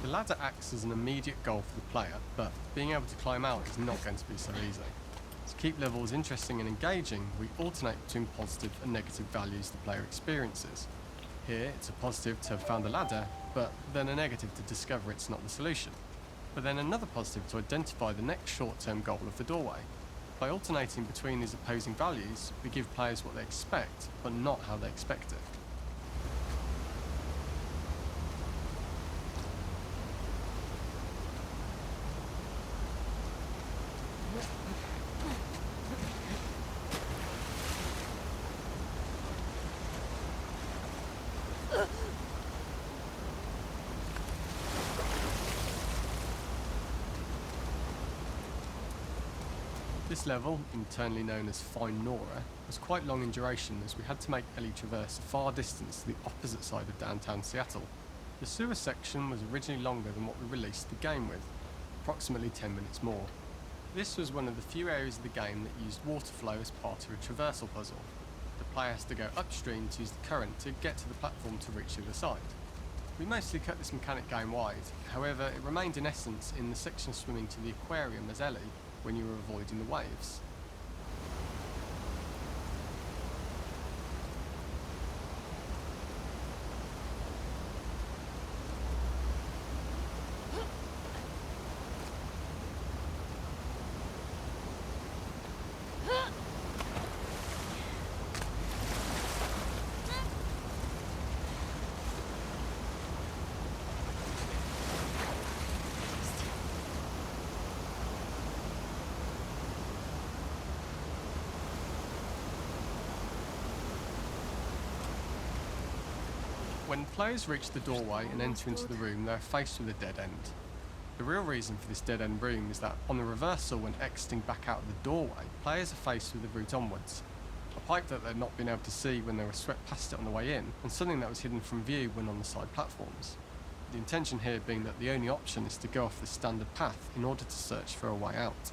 The ladder acts as an immediate goal for the player, but being able to climb out is not going to be so easy. To keep levels interesting and engaging, we alternate between positive and negative values the player experiences. Here, it's a positive to have found the ladder, but then a negative to discover it's not the solution. But then another positive to identify the next short-term goal of the doorway. By alternating between these opposing values, we give players what they expect, but not how they expect it. This level, internally known as Fine Nora, was quite long in duration as we had to make Ellie traverse a far distance to the opposite side of downtown Seattle. The sewer section was originally longer than what we released the game with, approximately 10 minutes more. This was one of the few areas of the game that used water flow as part of a traversal puzzle. The player has to go upstream to use the current to get to the platform to reach the other side. We mostly cut this mechanic game wide, however it remained in essence in the section swimming to the aquarium as Ellie, when you were avoiding the waves. When players reach the doorway and enter into the room, they are faced with a dead end. The real reason for this dead end room is that on the reversal, when exiting back out of the doorway, players are faced with the route onwards. A pipe that they'd not been able to see when they were swept past it on the way in, and something that was hidden from view when on the side platforms. The intention here being that the only option is to go off the standard path in order to search for a way out.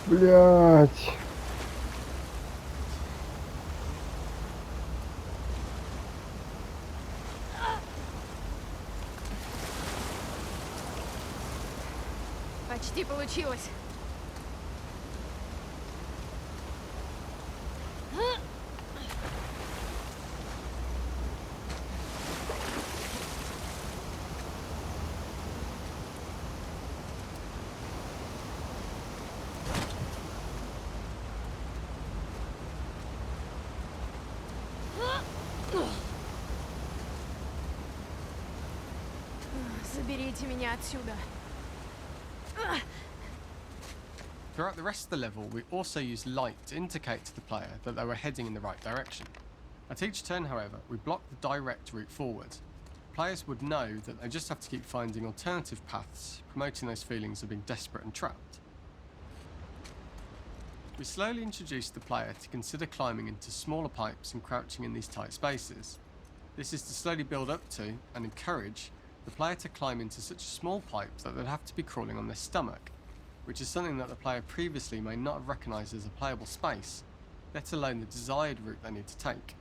Блять. Почти получилось. Заберите меня отсюда. Throughout the rest of the level, we also used light to indicate to the player that they were heading in the right direction. At each turn, however, we blocked the direct route forward. Players would know that they just have to keep finding alternative paths, promoting those feelings of being desperate and trapped. We slowly introduced the player to consider climbing into smaller pipes and crouching in these tight spaces. This is to slowly build up to, and encourage, the player to climb into such a small pipe that they'd have to be crawling on their stomach, which is something that the player previously may not have recognised as a playable space, let alone the desired route they need to take.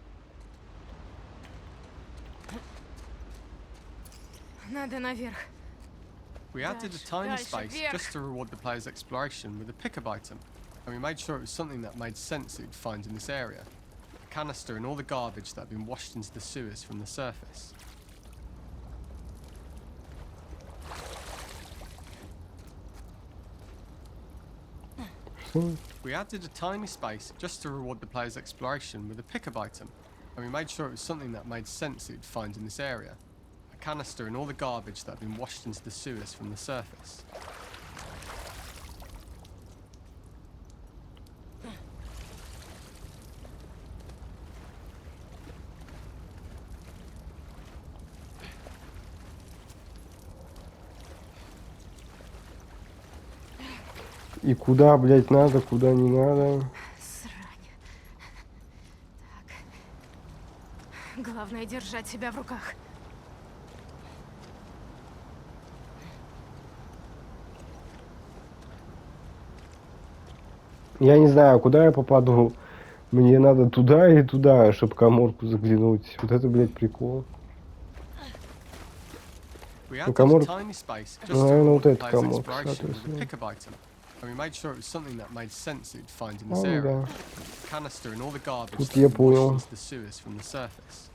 Надо наверх. We added a tiny space just to reward the player's exploration with a pickup item, and we made sure it was something that made sense that you'd find in this area. A canister and all the garbage that had been washed into the sewers from the surface. We added a tiny space just to reward the player's exploration with a pickup item, and we made sure it was something that made sense that you'd find in this area. A canister and all the garbage that had been washed into the sewers from the surface. И куда, блядь, надо, куда не надо. Срань. Так. Главное держать себя в руках. Я не знаю, куда я попаду. Мне надо туда и туда, чтобы каморку заглянуть. Вот это, блядь, прикол. We Ну, added a каморка. tiny space Ну, just to наверное, reward вот the эта player's каморка, exploration with a соответственно. pickup item. And we made sure it was something that made sense that you'd find in А, this area. да. A canister and all the garbage Тут that я had been washed понял. into the sewers from the surface.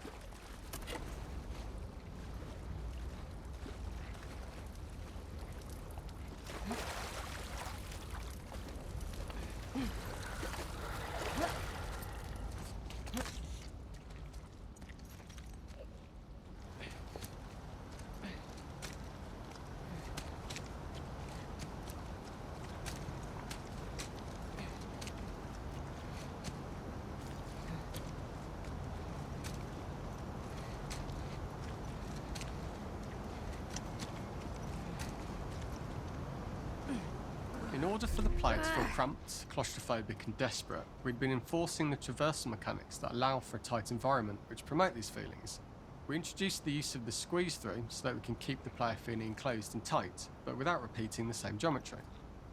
In order for the player to feel cramped, claustrophobic and desperate, we'd been enforcing the traversal mechanics that allow for a tight environment which promote these feelings. We introduced the use of the squeeze through so that we can keep the player feeling enclosed and tight, but without repeating the same geometry.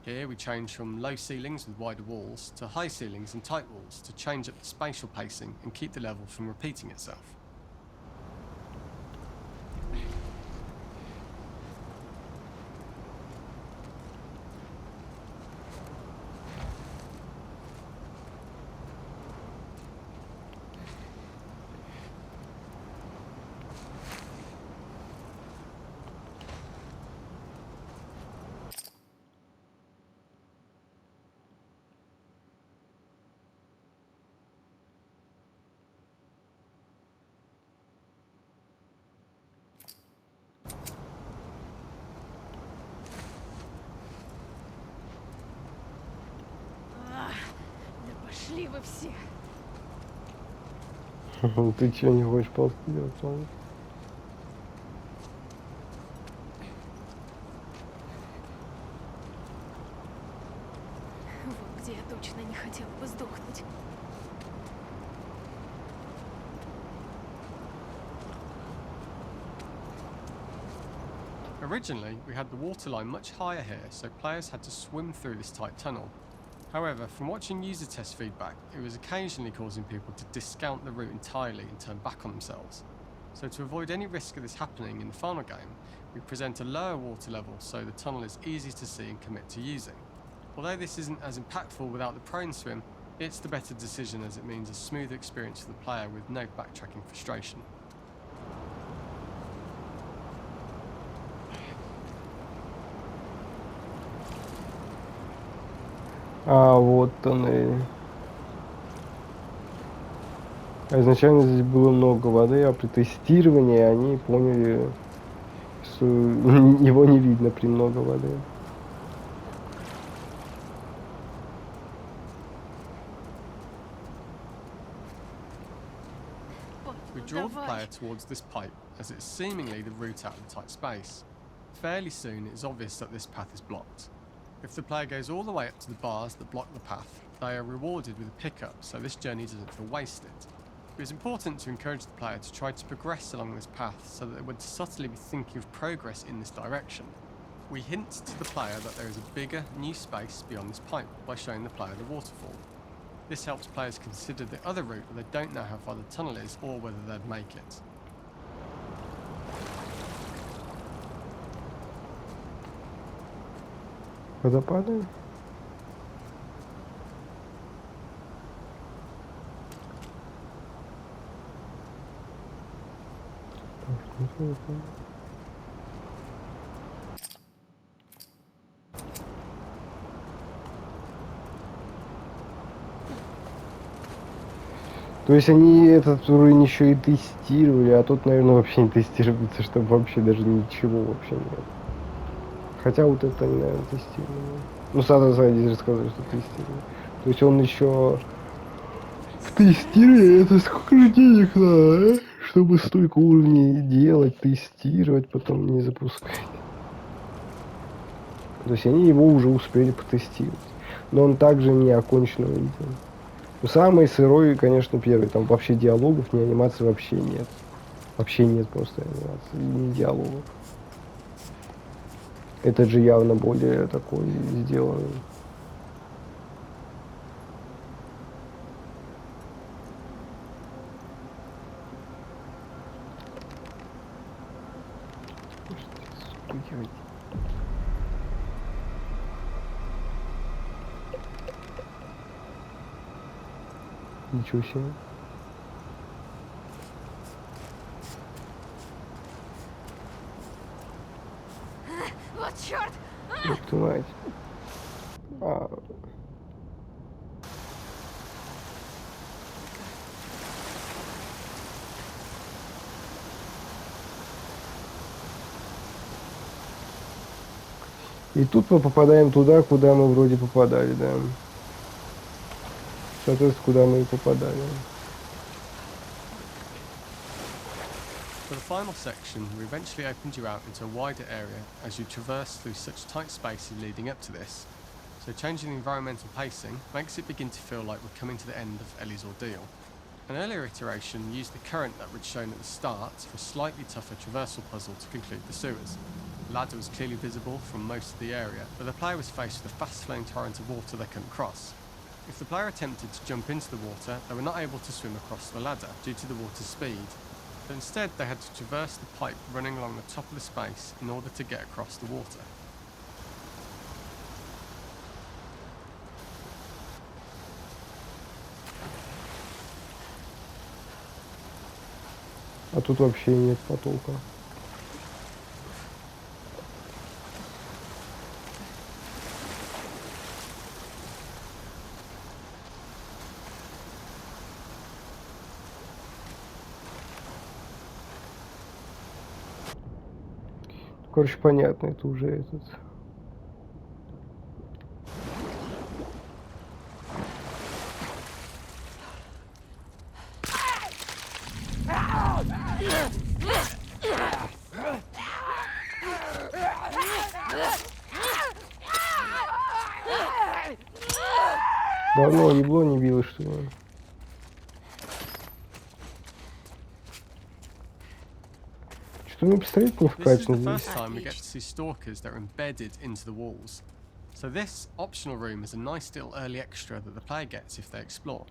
Here we change from low ceilings with wider walls to high ceilings and tight walls to change up the spatial pacing and keep the level from repeating itself. Да пошли вы все. Ты чё, не хочешь ползти делать, ладно? Вот где я точно не хотела бы сдохнуть. Originally, we had the waterline much higher here, so players had to swim through this tight tunnel. However, from watching user test feedback, it was occasionally causing people to discount the route entirely and turn back on themselves. So to avoid any risk of this happening in the final game, we present a lower water level so the tunnel is easy to see and commit to using. Although this isn't as impactful without the prone swim, it's the better decision as it means a smoother experience for the player with no backtracking frustration. А, вот он и... Изначально здесь было много воды, а при тестировании они поняли, что его не видно при много воды. We draw the player towards this pipe as it's seemingly the route out of the tight space. Fairly soon it is obvious that this path is blocked. If the player goes all the way up to the bars that block the path, they are rewarded with a pickup so this journey doesn't feel wasted. It is important to encourage the player to try to progress along this path so that they would subtly be thinking of progress in this direction. We hint to the player that there is a bigger, new space beyond this pipe by showing the player the waterfall. This helps players consider the other route where they don't know how far the tunnel is or whether they'd make it. Водопады? То есть они этот уровень еще и тестировали, а тут, наверное, вообще не тестируется, чтобы вообще даже ничего вообще нет. Хотя вот это они, наверное, тестировали. Ну, сразу здесь рассказывали, что тестировали. То есть он еще в тестировании, это сколько же денег надо, а? Чтобы столько уровней делать, тестировать, потом не запускать. То есть они его уже успели потестировать. Но он также не оконченного видео. Ну, самый сырой, конечно, первый. Там вообще диалогов, ни анимации вообще нет. Вообще нет просто анимации, ни диалогов. Этот же явно более такой сделан. Ничего себе. Вот черт! Ух ты, мать. А, и тут мы попадаем туда, куда мы вроде попадали, да. Соответственно, куда мы и попадали. For the final section, we eventually opened you out into a wider area as you traverse through such tight spaces leading up to this. So changing the environmental pacing makes it begin to feel like we're coming to the end of Ellie's ordeal. An earlier iteration used the current that we'd shown at the start for a slightly tougher traversal puzzle to conclude the sewers. The ladder was clearly visible from most of the area, but the player was faced with a fast-flowing torrent of water they couldn't cross. If the player attempted to jump into the water, they were not able to swim across the ladder due to the water's speed. But instead they had to traverse the pipe running along the top of the space in order to get across the water. А тут вообще нет потока. Короче, понятно, это уже этот. Давно ебло не било, что ли? Что мне пистолет не This is вкатил the здесь? first time we get to see stalkers that are embedded into the walls. So this optional room is a nice little early extra that the player gets if they explore.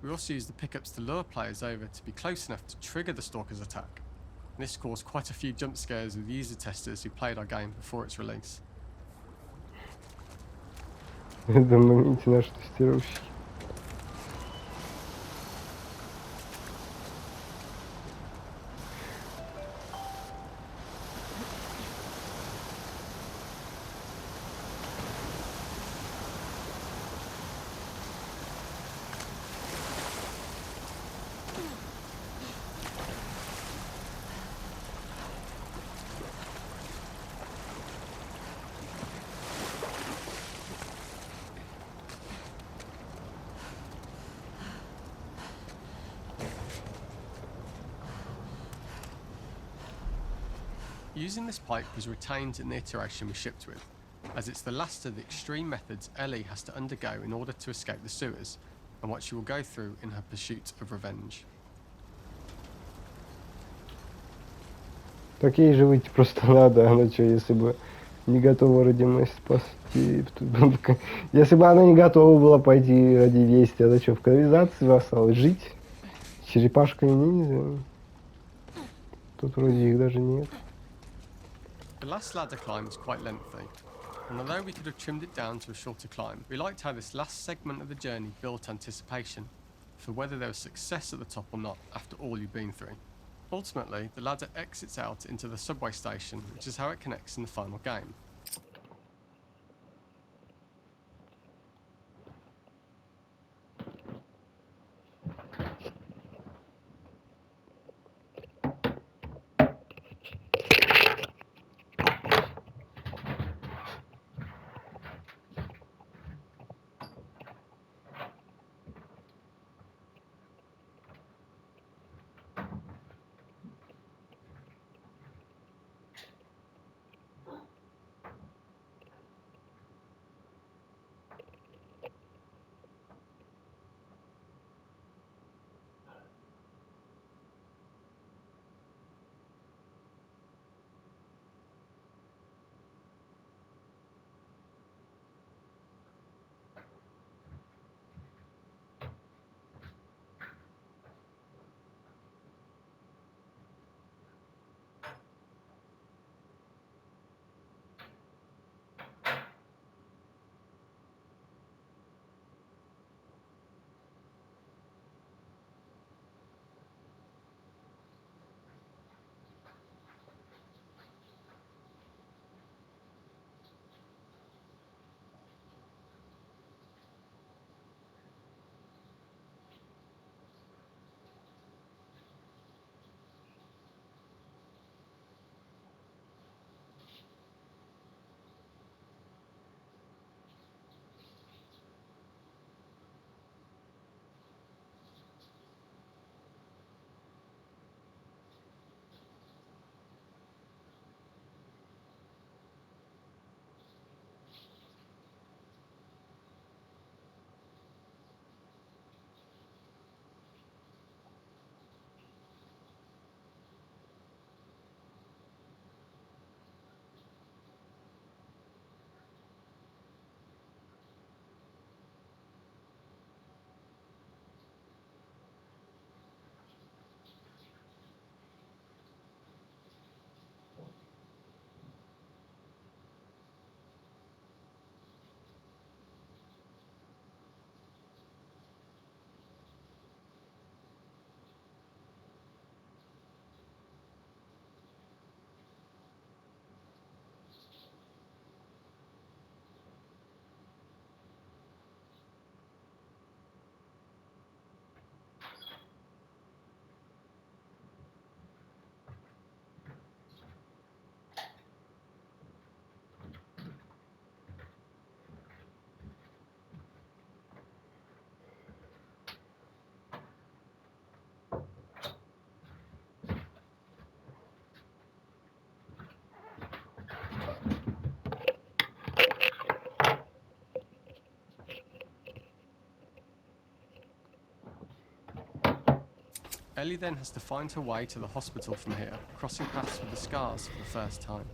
We also use the pickups to lure players over to be close enough to trigger the stalker's attack. And this caused quite a few jump scares with user testers who played our game before its release. Это в моменте наши тестировщики. Using this pipe was retained in the iteration we shipped with, as it's the last of the extreme methods Ellie has to undergo in order to escape the sewers, and what she will go through in her pursuit of revenge. Так ей же выйти просто надо, она что, если бы не готова ради мести спасти, если бы она не готова была пойти ради вести, она что, в канализации осталась жить? С черепашками ниндзя? Тут вроде их даже нет. The last ladder climb is quite lengthy, and although we could have trimmed it down to a shorter climb, we liked how this last segment of the journey built anticipation for whether there was success at the top or not after all you've been through. Ultimately, the ladder exits out into the subway station, which is how it connects in the final game. Ellie then has to find her way to the hospital from here, crossing paths with the scars for the first time.